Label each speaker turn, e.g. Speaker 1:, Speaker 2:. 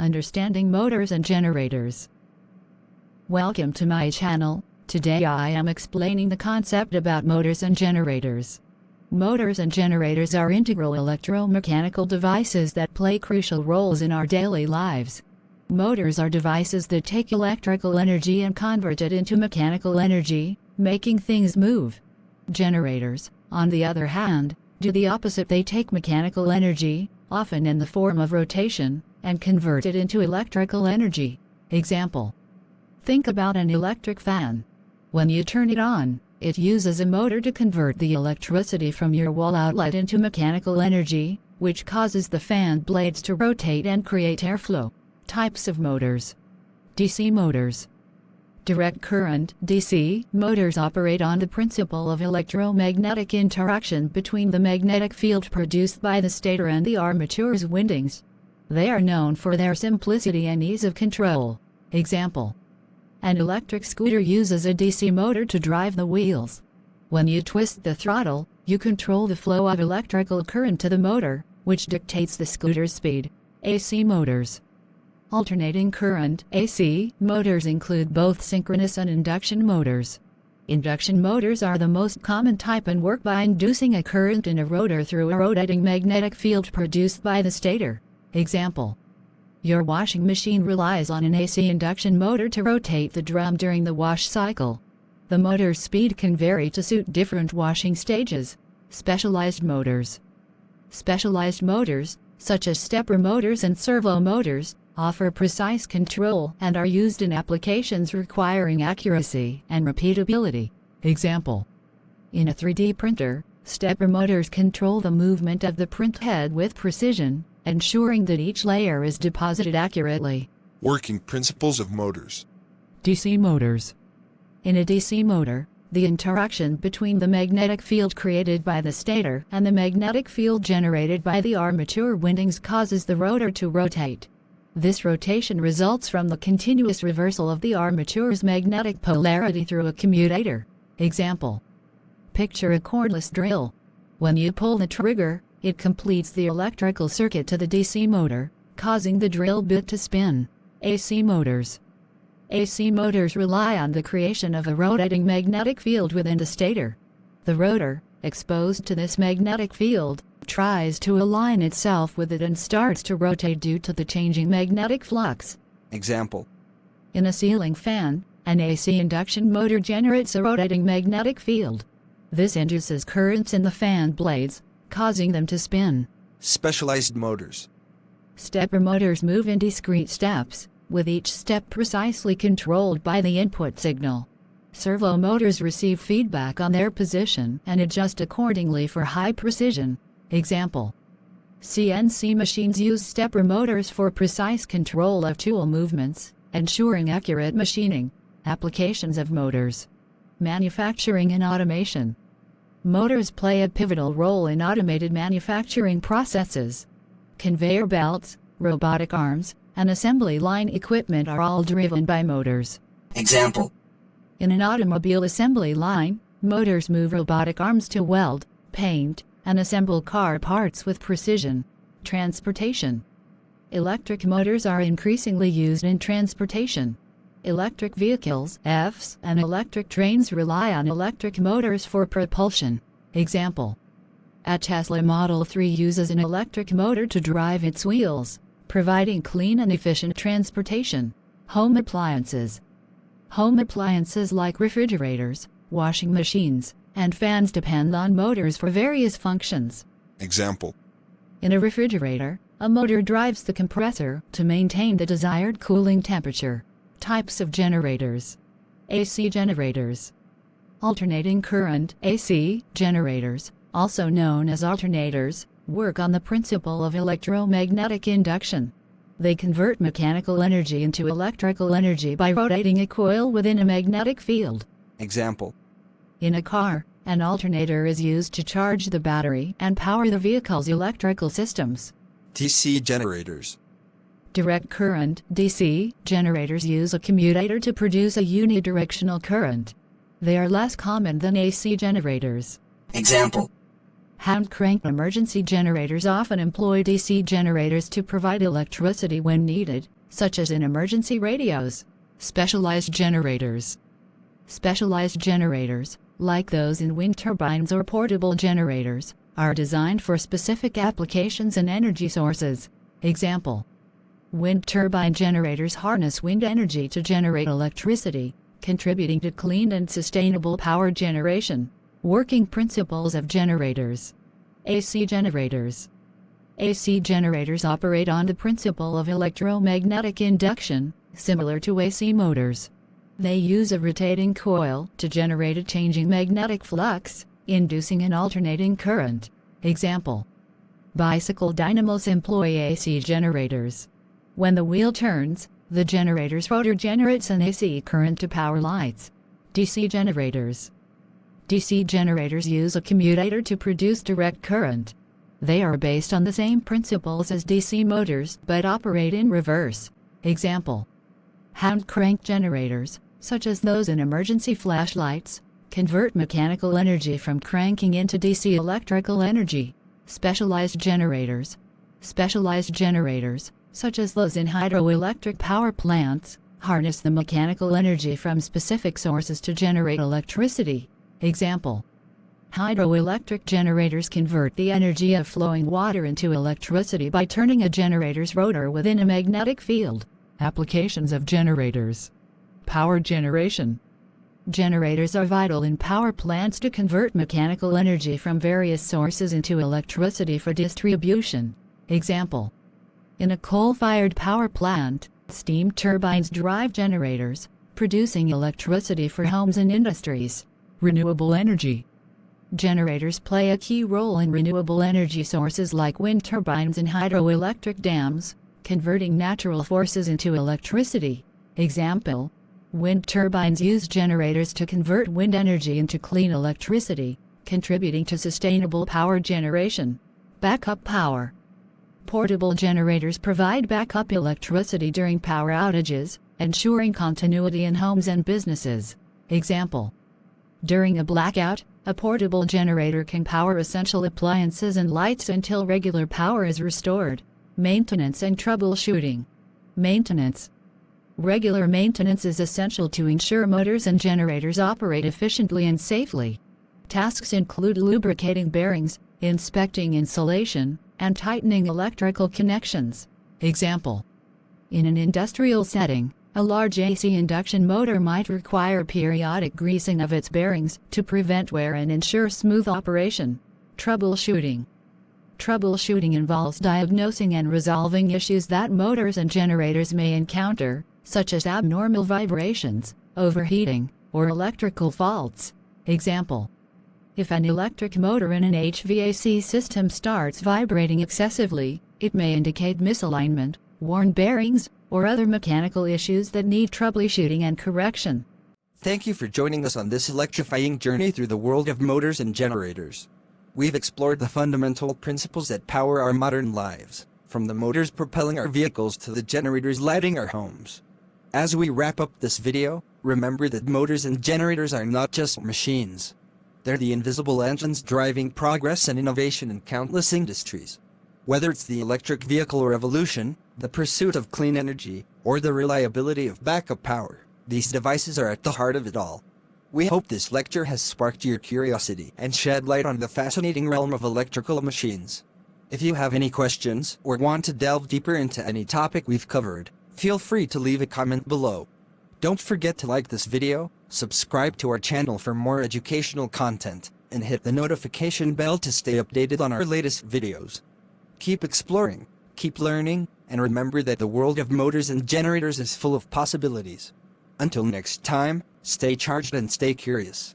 Speaker 1: Understanding Motors and Generators. Welcome to my channel. Today I am explaining the concept about motors and generators. Motors and generators are integral electromechanical devices that play crucial roles in our daily lives. Motors are devices that take electrical energy and convert it into mechanical energy, making things move. Generators, on the other hand, do the opposite. They take mechanical energy, often in the form of rotation, and convert it into electrical energy. Example: think about an electric fan. When you turn it on, it uses a motor to convert the electricity from your wall outlet into mechanical energy, which causes the fan blades to rotate and create airflow. Types of motors. DC motors. Direct current DC motors operate on the principle of electromagnetic interaction between the magnetic field produced by the stator and the armature's windings. They are known for their simplicity and ease of control. Example: an electric scooter uses a DC motor to drive the wheels. When you twist the throttle, you control the flow of electrical current to the motor, which dictates the scooter's speed. AC motors. Alternating current AC motors include both synchronous and induction motors. Induction motors are the most common type and work by inducing a current in a rotor through a rotating magnetic field produced by the stator. Example: your washing machine relies on an AC induction motor to rotate the drum during the wash cycle. The motor's speed can vary to suit different washing stages. Specialized motors. Specialized motors, such as stepper motors and servo motors, offer precise control and are used in applications requiring accuracy and repeatability. Example: in a 3D printer, stepper motors control the movement of the print head with precision, ensuring that each layer is deposited accurately.
Speaker 2: Working principles of motors.
Speaker 1: DC motors. In a DC motor, the interaction between the magnetic field created by the stator and the magnetic field generated by the armature windings causes the rotor to rotate. This rotation results from the continuous reversal of the armature's magnetic polarity through a commutator. Example: picture a cordless drill. When you pull the trigger, it completes the electrical circuit to the DC motor, causing the drill bit to spin. AC motors. AC motors rely on the creation of a rotating magnetic field within the stator. The rotor, exposed to this magnetic field, tries to align itself with it and starts to rotate due to the changing magnetic flux.
Speaker 2: Example:
Speaker 1: in a ceiling fan, an AC induction motor generates a rotating magnetic field. This induces currents in the fan blades, causing them to spin.
Speaker 2: Specialized motors.
Speaker 1: Stepper motors move in discrete steps, with each step precisely controlled by the input signal. Servo motors receive feedback on their position and adjust accordingly for high precision. Example: CNC machines use stepper motors for precise control of tool movements, ensuring accurate machining. Applications of motors. Manufacturing and automation. Motors play a pivotal role in automated manufacturing processes. Conveyor belts, robotic arms, and assembly line equipment are all driven by motors.
Speaker 2: Example:
Speaker 1: in an automobile assembly line, motors move robotic arms to weld, paint, and assemble car parts with precision. Transportation. Electric motors are increasingly used in transportation. Electric vehicles (EVs) and electric trains rely on electric motors for propulsion. Example: a Tesla Model 3 uses an electric motor to drive its wheels, providing clean and efficient transportation. Home appliances. Home appliances like refrigerators, washing machines, and fans depend on motors for various functions.
Speaker 2: Example:
Speaker 1: in a refrigerator, a motor drives the compressor to maintain the desired cooling temperature. Types of generators. AC generators. Alternating current AC generators, also known as alternators, work on the principle of electromagnetic induction. They convert mechanical energy into electrical energy by rotating a coil within a magnetic field.
Speaker 2: Example:
Speaker 1: in a car, an alternator is used to charge the battery and power the vehicle's electrical systems.
Speaker 2: DC generators.
Speaker 1: Direct current DC generators use a commutator to produce a unidirectional current. They are less common than AC generators.
Speaker 2: Example:
Speaker 1: Hand crank emergency generators often employ DC generators to provide electricity when needed, such as in emergency radios. Specialized generators. Specialized generators, like those in wind turbines or portable generators, are designed for specific applications and energy sources. Example: wind turbine generators harness wind energy to generate electricity, contributing to clean and sustainable power generation. Working principles of generators. AC generators. AC generators operate on the principle of electromagnetic induction, similar to AC motors. They use a rotating coil to generate a changing magnetic flux, inducing an alternating current. Example: bicycle dynamos employ AC generators. When the wheel turns, the generator's rotor generates an AC current to power lights. DC generators. DC generators use a commutator to produce direct current. They are based on the same principles as DC motors but operate in reverse. Example: hand crank generators, such as those in emergency flashlights, convert mechanical energy from cranking into DC electrical energy. Specialized generators. Specialized generators, such as those in hydroelectric power plants, harness the mechanical energy from specific sources to generate electricity. Example: hydroelectric generators convert the energy of flowing water into electricity by turning a generator's rotor within a magnetic field. Applications of generators. Power generation. Generators are vital in power plants to convert mechanical energy from various sources into electricity for distribution. Example: in a coal-fired power plant, steam turbines drive generators, producing electricity for homes and industries. Renewable energy. Generators play a key role in renewable energy sources like wind turbines and hydroelectric dams, converting natural forces into electricity. Example: wind turbines use generators to convert wind energy into clean electricity, contributing to sustainable power generation. Backup power. Portable generators provide backup electricity during power outages, ensuring continuity in homes and businesses. Example: during a blackout, a portable generator can power essential appliances and lights until regular power is restored. Maintenance and troubleshooting. Maintenance. Regular maintenance is essential to ensure motors and generators operate efficiently and safely. Tasks include lubricating bearings, inspecting insulation, and tightening electrical connections. Example: in an industrial setting, a large AC induction motor might require periodic greasing of its bearings to prevent wear and ensure smooth operation. Troubleshooting. Troubleshooting involves diagnosing and resolving issues that motors and generators may encounter, such as abnormal vibrations, overheating, or electrical faults. Example: if an electric motor in an HVAC system starts vibrating excessively, it may indicate misalignment, worn bearings, or other mechanical issues that need troubleshooting and correction.
Speaker 2: Thank you for joining us on this electrifying journey through the world of motors and generators. We've explored the fundamental principles that power our modern lives, from the motors propelling our vehicles to the generators lighting our homes. As we wrap up this video, remember that motors and generators are not just machines. They're the invisible engines driving progress and innovation in countless industries. Whether it's the electric vehicle revolution, the pursuit of clean energy, or the reliability of backup power, these devices are at the heart of it all. We hope this lecture has sparked your curiosity and shed light on the fascinating realm of electrical machines. If you have any questions or want to delve deeper into any topic we've covered, feel free to leave a comment below. Don't forget to like this video, subscribe to our channel for more educational content, and hit the notification bell to stay updated on our latest videos. Keep exploring, keep learning, and remember that the world of motors and generators is full of possibilities. Until next time, stay charged and stay curious.